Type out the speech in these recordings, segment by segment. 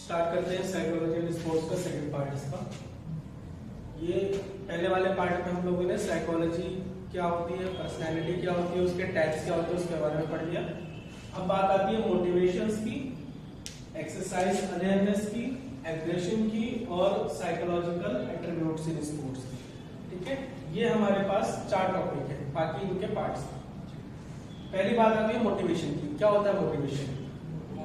Start करते हैं psychology and sports का सेकंड पार्ट इसका। ये पहले वाले पार्ट में हम लोगों ने साइकोलॉजी क्या होती है, पर्सनैलिटी क्या होती है, उसके टाइप्स क्या होते हैं उसके बारे में पढ़ लिया। अब बात आती है मोटिवेशंस की, एक्सरसाइज अवेयरनेस की, एग्रेशन की और साइकोलॉजिकल एट्रीब्यूट्स इन स्पोर्ट्स की। ठीक है, ये हमारे पास 4 टॉपिक है, बाकी इनके पार्ट्स। पहली बात आती है मोटिवेशन की। क्या होता है motivation?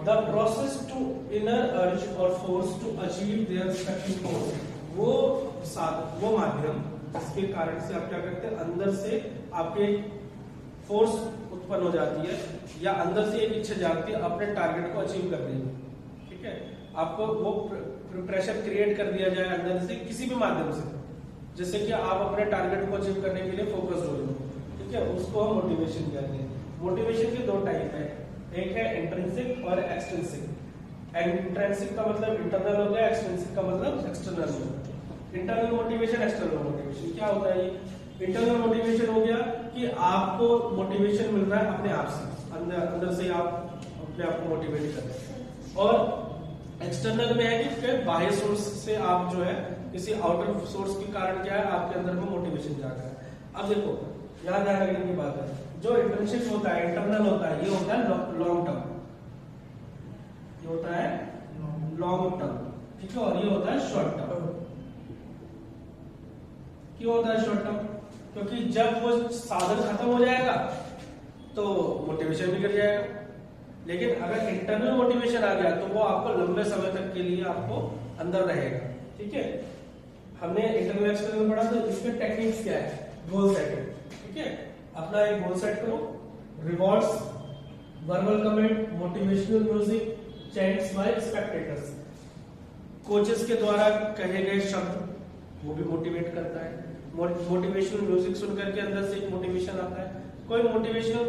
The process to inner urge or force to achieve their respective goals। वो माध्यम जिसके कारण से आप क्या करते हैं, अंदर से आपके फोर्स उत्पन्न हो जाती है या अंदर से एक इच्छा जागती है अपने टारगेट को अचीव करने की। ठीक है, आपको वो प्रेशर क्रिएट कर दिया जाए अंदर से किसी भी माध्यम से, जिससे कि आप अपने टारगेट को अचीव करने के लिए फोकस हो जाओ। ठीक है, उसको हम मोटिवेशन कहते हैं। मोटिवेशन के 2 टाइप है, एक है इंट्रिंसिक और एक्सट्रिंसिक। इंट्रिंसिक का मतलब इंटरनल होता है, एक्सट्रिंसिक का मतलब एक्सटर्नल होता है। इंटरनल मोटिवेशन, एक्सटर्नल मोटिवेशन क्या होता है? ये इंटरनल मोटिवेशन हो गया कि आपको मोटिवेशन मिल रहा है अपने आप से, अंदर से आप अपने आप को मोटिवेट कर रहे हैं। और एक्सटर्नल में है कि बाह्य सोर्स से आप जो है किसी आउटर सोर्स के कारण क्या है आपके अंदर में मोटिवेशन जाग रहा है। अब देखो यहाँ ध्यान रखने की बात है, जो इंट्रिंसिक होता है, इंटरनल होता है, ये होता है लॉन्ग टर्म, ये होता है लॉन्ग टर्म। ठीक है, और ये होता है शॉर्ट टर्म। क्यों होता है शॉर्ट टर्म? क्योंकि जब वो साधन खत्म हो जाएगा तो मोटिवेशन भी गिर जाएगा। लेकिन अगर इंटरनल मोटिवेशन आ गया तो वो आपको लंबे समय तक के लिए आपको अंदर रहेगा। ठीक है, हमने इंटरनल एक्सटर्नल पढ़ा, तो इसमें टेक्निक्स क्या है? Goal setting. ठीक है, अपना एक गोल सेट करो, rewards, verbal comment, motivational music, chants by spectators. Coaches के द्वारा कहे गए शब्द वो भी मोटिवेट करता है। मोटिवेशनल म्यूजिक सुनकर के अंदर से एक मोटिवेशन आता है। कोई मोटिवेशनल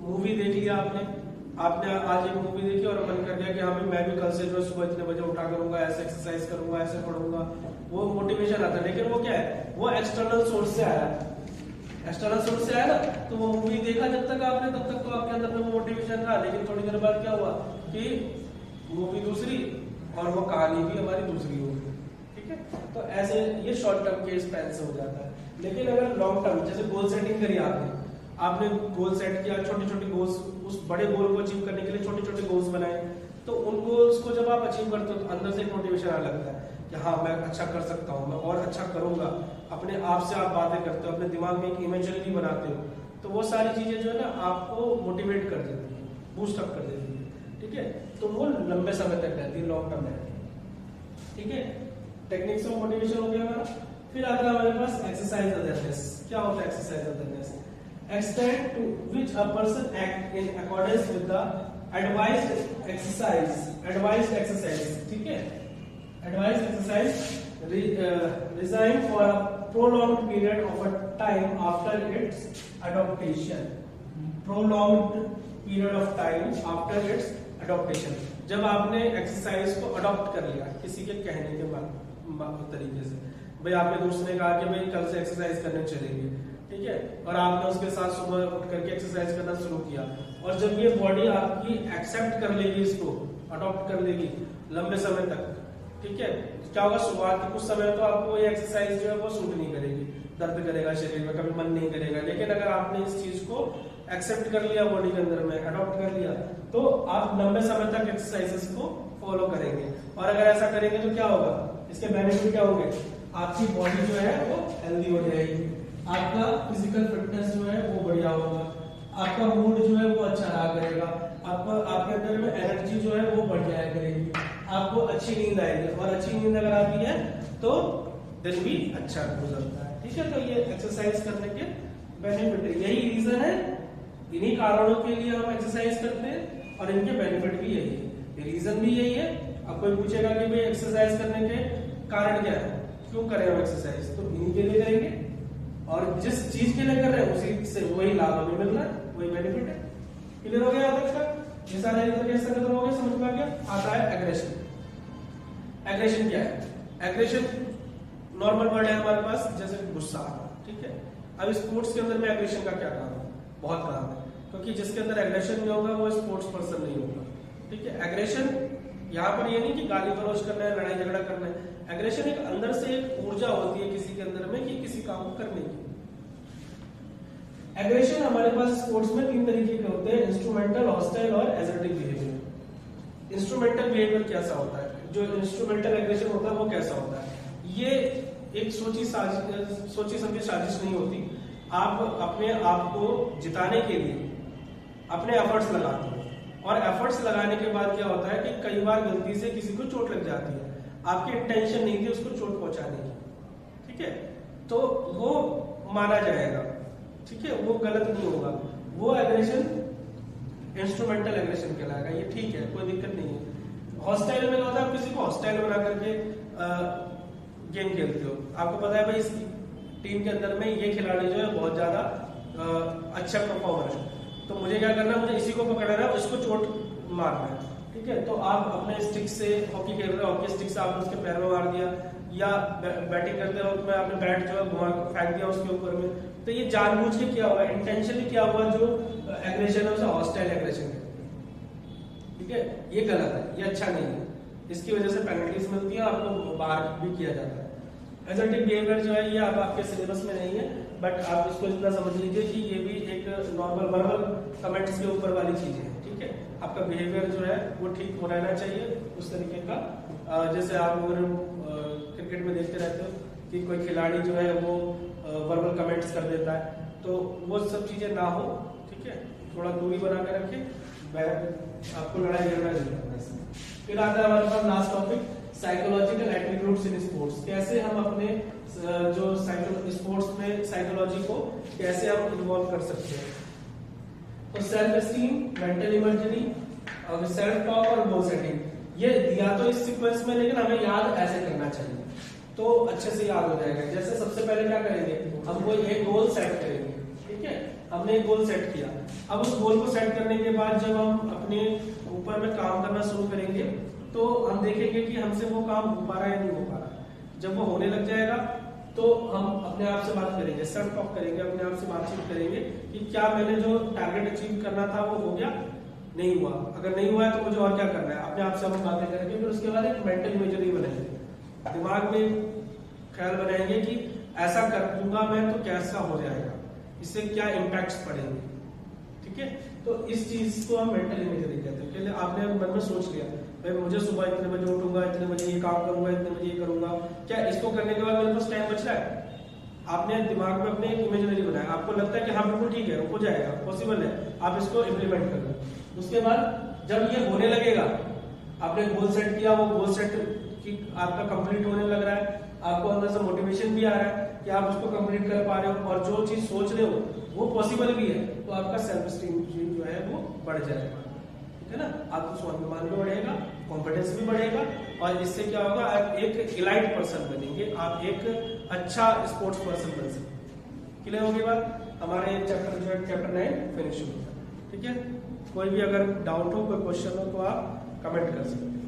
मूवी देख लिया आपने आज एक मूवी देखी और मन कर गया कि हाँ मैं भी कल से जो सुबह इतने बजे उठा करूंगा, ऐसे एक्सरसाइज करूंगा, ऐसे पढ़ूंगा, वो मोटिवेशन आता है। लेकिन वो क्या है? वो एक्सटर्नल सोर्स से आया, एक्सटर्नल सोर्स से आया ना, तो वो मूवी देखा जब तक आपने, तब तक तो आपके अंदर में वो मोटिवेशन था। लेकिन थोड़ी देर बाद क्या हुआ कि मूवी दूसरी और वो कहानी भी हमारी दूसरी हो गई। ठीक है, तो ऐसे ये शॉर्ट टर्म के स्पैन से हो जाता है। लेकिन अगर लॉन्ग टर्म, जैसे गोल सेटिंग करी आपने गोल सेट किया, छोटे छोटे गोल्स, उस बड़े गोल को अचीव करने के लिए छोटे छोटे गोल्स बनाए, तो उन गोल्स को जब आप अचीव करते हो तो अंदर से एक मोटिवेशन आने लगता है कि हाँ मैं अच्छा कर सकता हूँ, मैं और अच्छा करूंगा। अपने आप से आप बातें करते हो, अपने दिमाग में एक इमेजिनरी बनाते हो, तो वो सारी चीजें जो है ना आपको मोटिवेट कर देती है, बूस्ट अप कर देती है। ठीक है, तो वो लंबे समय तक रहती है, लॉन्ग टर्म रहती है। ठीक है, टेक्निक्स ऑफ मोटिवेशन हो गया हमारा। फिर आता है हमारे पास एक्सरसाइज अवेयरनेस। क्या होता है exercise awareness? extent to which a person act in accordance with the advised exercise। ठीक है, advised exercise designed for a prolonged period of a time after its adaptation। prolonged period of time after its adaptation। जब आपने exercise को adopt कर लिया किसी के कहने के तरीके से, भाई आपके दोस्त ने कहा कि भाई कल से एक्सरसाइज करने चलेंगे, ठीक है, और आपने उसके साथ सुबह उठ करके एक्सरसाइज करना शुरू किया, और जब ये बॉडी आपकी एक्सेप्ट कर लेगी, इसको अडॉप्ट कर लेगी लंबे समय तक, ठीक है, क्या होगा? शुरुआत के कुछ समय तो आपको ये एक्सरसाइज जो है वो सूट नहीं करेगी, दर्द करेगा शरीर में, कभी मन नहीं करेगा। लेकिन अगर आपने इस चीज को एक्सेप्ट कर लिया, बॉडी के अंदर में अडॉप्ट कर लिया, तो आप लंबे समय तक एक्सरसाइजेस को फॉलो करेंगे। और अगर ऐसा करेंगे तो क्या होगा? इसके बेनिफिट क्या होंगे? आपकी बॉडी जो है वो हेल्दी हो जाएगी, आपका फिजिकल फिटनेस जो है वो बढ़िया होगा, आपका मूड जो है वो अच्छा रहा करेगा, आपके अंदर में एनर्जी जो है वो बढ़ जाया करेगी, आपको अच्छी नींद आएगी, और अच्छी नींद अगर आती है तो दिन भी अच्छा गुजरता है। ठीक है, तो ये एक्सरसाइज करने के बेनिफिट है, यही रीजन है, इन्हीं कारणों के लिए हम एक्सरसाइज करते हैं और इनके बेनिफिट भी यही है, रीजन भी यही है। अब कोई पूछेगा कि भाई एक्सरसाइज करने के कारण क्या है, क्यों करें हम एक्सरसाइज, तो इन्हीं के लिए करेंगे, और जिस चीज के लिए कर रहे हैं उसी से वही लाभ हमें मिल रहा है, वही बेनिफिट है। क्लियर हो गया अब तक? ये सारे कैसे खत्म हो गया, समझ में आ गया? आता है एग्रेशन। एग्रेशन क्या है? एग्रेशन नॉर्मल वर्ड है हमारे पास, जैसे गुस्सा। ठीक है, अब स्पोर्ट्स के अंदर में एग्रेशन का क्या काम है? बहुत काम है, क्योंकि जिसके अंदर एग्रेशन नहीं होगा वो स्पोर्ट्स पर्सन नहीं होगा। ठीक है, एग्रेशन यहाँ पर ये नहीं कि गाली गलौज करना है, लड़ाई झगड़ा करना है। एग्रेशन एक अंदर से एक ऊर्जा होती है किसी के अंदर में कि किसी काम को करने की। एग्रेशन हमारे पास स्पोर्ट्स में 3 तरीके के होते हैं, इंस्ट्रूमेंटल, हॉस्टाइल और एसर्टिव बिहेवियर। इंस्ट्रूमेंटल बिहेवियर कैसा होता है, जो इंस्ट्रूमेंटल एग्रेशन होता है वो कैसा होता है? ये एक सोची समझी साजिश नहीं होती। आप अपने आप को जिताने के लिए अपने एफर्ट्स लगाते हो, और एफर्ट्स लगाने के बाद क्या होता है कि कई बार गलती से किसी को चोट लग जाती है, आपकी इंटेंशन नहीं थी उसको चोट पहुंचाने की, ठीक है, तो वो माना जाएगा, ठीक है, वो गलत नहीं होगा, वो एग्रेशन इंस्ट्रूमेंटल एग्रेशन कहलाएगा, ये ठीक है, कोई दिक्कत नहीं है। हॉस्टाइल में क्या होता है, आप किसी को हॉस्टाइल बना करके गेम खेलते हो, आपको पता है भाई इस टीम के अंदर में ये खिलाड़ी जो है बहुत ज्यादा अच्छा परफॉर्मर है, तो मुझे क्या करना है, मुझे इसी को पकड़ना है, उसको चोट मारना है, ठीक है, तो आप अपने स्टिक से हॉकी खेल रहे हो, हॉकी स्टिक से आपने उसके पैर में मार दिया, या बैटिंग करते वक्त में आपने बैट जो है घुमा फेंक दिया उसके ऊपर में, तो ये जानबूझ के किया हुआ, इंटेंशनली किया हुआ जो एग्रेशन है उसे हॉस्टाइल एग्रेशन है, ठीक है, ये गलत है, ये अच्छा नहीं है, इसकी वजह से पेनल्टीज मिलती है, आपको बाहर भी किया जाता है। एसर्टिव बिहेवियर जो है ये अब आपके सिलेबस में नहीं है, बट आप इसको इतना समझ लीजिए कि ये भी एक नॉर्मल वर्बल कमेंट्स के ऊपर वाली चीजें हैं, ठीक है, आपका बिहेवियर जो है वो ठीक हो रहना चाहिए उस तरीके का। जैसे आप क्रिकेट में देखते रहते हो कि कोई खिलाड़ी जो है वो वर्बल कमेंट्स कर देता है, तो वो सब चीजें ना हो, ठीक है, थोड़ा दूरी बना के रखें, आपको लड़ाई झगड़ा नहीं करना है। फिर आता है हमारे पास last topic, psychological attributes in sports. कैसे हम अपने जो स्पोर्ट्स में साइकोलॉजी को कैसे हम इन्वॉल्व कर सकते हैं। तो सेल्फ एस्टीम, मेंटल इमर्जरी, और सेल्फ टॉक और गोल सेटिंग, ये दिया तो इस सीक्वेंस में, लेकिन हमें याद ऐसे करना चाहिए तो अच्छे से याद हो जाएगा। जैसे सबसे पहले क्या करेंगे, हम कोई एक गोल सेट करेंगे, ठीक है, हमने एक गोल सेट किया, अब उस गोल को सेट करने के बाद जब हम अपने ऊपर में काम करना शुरू करेंगे तो हम देखेंगे कि हमसे वो काम हो पा रहा है या नहीं हो पा रहा। जब वो होने लग जाएगा तो हम अपने आप से बात करेंगे, सेल्फ टॉक करेंगे, अपने आप से बातचीत करेंगे कि क्या मैंने जो टारगेट अचीव करना था वो हो गया, नहीं हुआ, अगर नहीं हुआ है तो मुझे और क्या करना है, अपने आप से हम बातें करेंगे। फिर उसके बाद एक मेंटल इमेजरी बनाएंगे, दिमाग में ख्याल बनाएंगे कि ऐसा कर दूंगा मैं तो कैसा हो जाएगा, इससे क्या इम्पैक्ट्स पड़ेंगे, ठीक है, तो इस चीज को हम मेंटल इमेजरी कहते हैं। पहले आपने मन में सोच लिया भाई मुझे सुबह इतने बजे उठूंगा, इतने बजे ये काम करूंगा, इतने बजे ये करूंगा, क्या इसको करने के बाद मेरे पास टाइम बच रहा है, आपने दिमाग में अपने एक इमेजिनरी बनाया, आपको लगता है कि हाँ बिल्कुल ठीक है, हो जाएगा, पॉसिबल है, आप इसको इम्प्लीमेंट कर लो। उसके बाद जब ये होने लगेगा, आपने गोल सेट किया, वो गोल सेट की आपका कंप्लीट होने लग रहा है, आपको अंदर से मोटिवेशन भी आ रहा है कि आप उसको कंप्लीट कर पा रहे हो, और जो चीज सोच रहे हो वो पॉसिबल भी है, तो आपका सेल्फ स्टीम जो है वो बढ़ जाएगा, ठीक है ना, आपका स्वाभिमान भी बढ़ेगा, कॉन्फिडेंस भी बढ़ेगा, और इससे क्या होगा, आप एक इलाइट पर्सन बनेंगे, आप एक अच्छा स्पोर्ट्स पर्सन बन सकते। क्लियर होगी बात, हमारे चैप्टर जो है चैप्टर 9 फिनिश होगा, ठीक है। कोई भी अगर डाउट हो, कोई क्वेश्चन हो तो आप कमेंट कर सकते हैं।